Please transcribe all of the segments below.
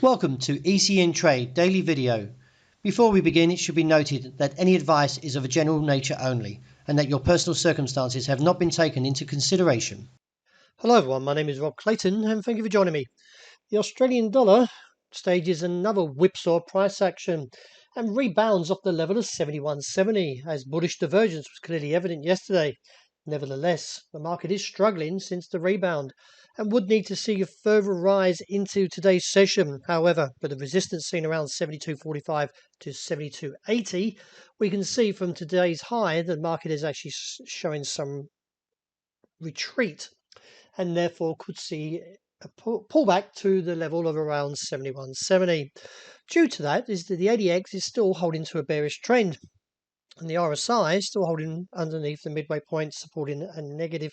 Welcome to ECNTRADE Daily Video. Before we begin, it should be noted that any advice is of a general nature only and that your personal circumstances have not been taken into consideration. Hello everyone, my name is Rob Clayton and thank you for joining me. The Australian dollar stages another whipsaw price action and rebounds off the level of 71.70 as bullish divergence was clearly evident yesterday. Nevertheless, the market is struggling since the rebound and would need to see a further rise into today's session. However, with the resistance seen around 72.45 to 72.80, we can see from today's high that the market is actually showing some retreat and therefore could see a pullback to the level of around 71.70. Due to that is that the ADX is still holding to a bearish trend and the RSI is still holding underneath the midway point, supporting a negative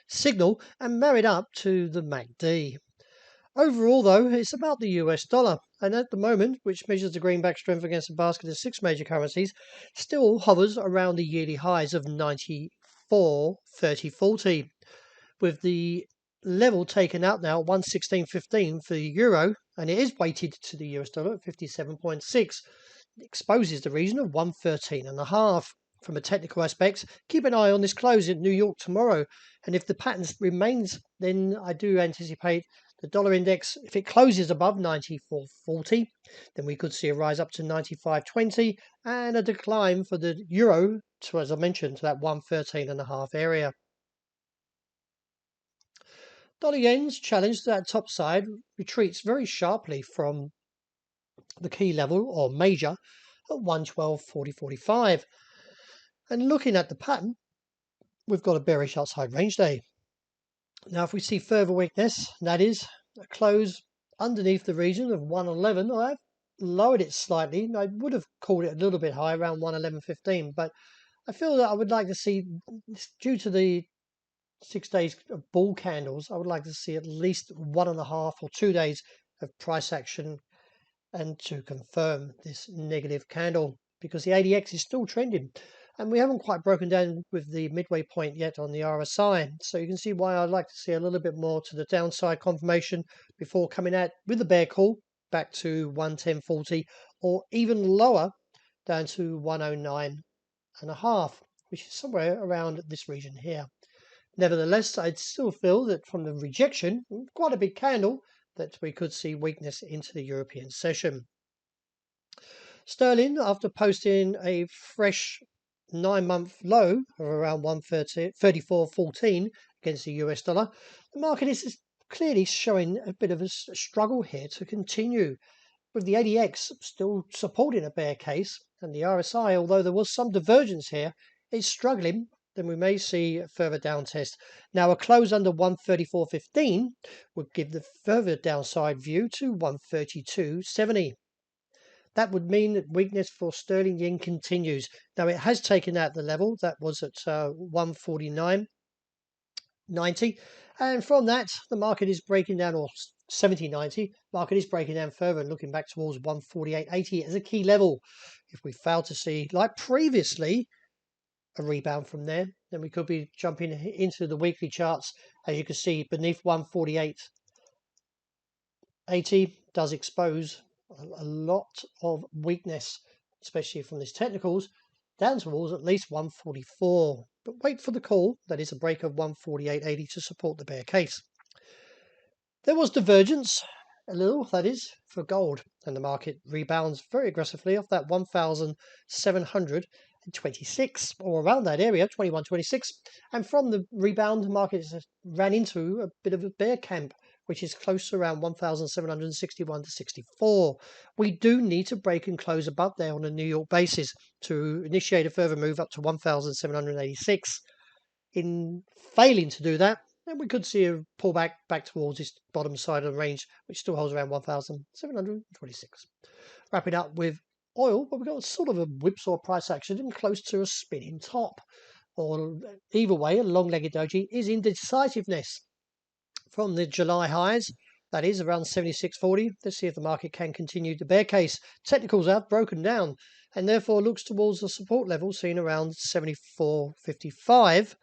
signal and married up to the MACD. Overall, though, it's about the US dollar, and at the moment, which measures the greenback strength against a basket of 6 major currencies, still hovers around the yearly highs of 94.30.40, with the level taken out now 116.15 for the euro, and it is weighted to the US dollar at 57.6. Exposes the region of 113.5. From a technical aspect, keep an eye on this close in New York tomorrow, and if the pattern remains, then I do anticipate the dollar index, if it closes above 94.40, then we could see a rise up to 95.20 and a decline for the euro to, as I mentioned, to that 113.5 area. Dollar yen's challenge to that top side retreats very sharply from the key level or major at 112.40.45. And looking at the pattern, we've got a bearish outside range day. Now, if we see further weakness, that is a close underneath the region of 111, I've lowered it slightly. I would have called it a little bit high, around 111.15, but I feel that I would like to see, due to the 6 days of bull candles, I would like to see at least 1.5 or 2 days of price action and to confirm this negative candle, because the ADX is still trending and we haven't quite broken down with the midway point yet on the RSI, so you can see why I'd like to see a little bit more to the downside confirmation before coming out with the bear call back to 110.40 or even lower down to 109.5, which is somewhere around this region here. Nevertheless, I'd still feel that from the rejection, quite a big candle, that we could see weakness into the European session. Sterling, after posting a fresh 9-month low of around 134.14 against the US dollar, the market is clearly showing a bit of a struggle here to continue, with the ADX still supporting a bear case and the RSI, although there was some divergence here, is struggling. Then we may see a further down test. Now, a close under 134.15 would give the further downside view to 132.70. That would mean that weakness for sterling yen continues. Now, it has taken out the level that was at 149.90, and from that, the market is breaking down, or 70.90, market is breaking down further and looking back towards 148.80 as a key level. If we fail to see, like previously, a rebound from there, then we could be jumping into the weekly charts. As you can see, beneath 148.80 does expose a lot of weakness, especially from these technicals, down towards at least 144. But wait for the call, that is a break of 148.80 to support the bear case. There was divergence, a little, that is, for gold, and the market rebounds very aggressively off that 1,726 or around that area, 21.26, and from the rebound, the market ran into a bit of a bear camp, which is close to around 1,761 to 64. We do need to break and close above there on a New York basis to initiate a further move up to 1,786. In failing to do that, then we could see a pullback back towards this bottom side of the range, which still holds around 1,726. Wrapping up with oil, but we've got sort of a whipsaw price action and close to a spinning top. Or either way, a long-legged doji is indecisiveness. From the July highs, that is around 76.40. Let's see if the market can continue the bear case. Technicals have broken down and therefore looks towards the support level seen around 74.55.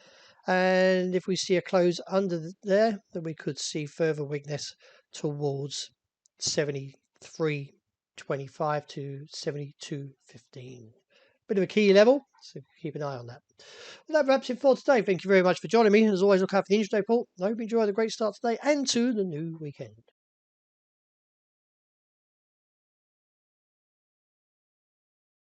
And if we see a close under there, then we could see further weakness towards 73 73.25 to 72.15. Bit of a key level, so keep an eye on that. Well, that wraps it for today. Thank you very much for joining me. As always, look out for the intraday report. I hope you enjoy the great start today and to the new weekend.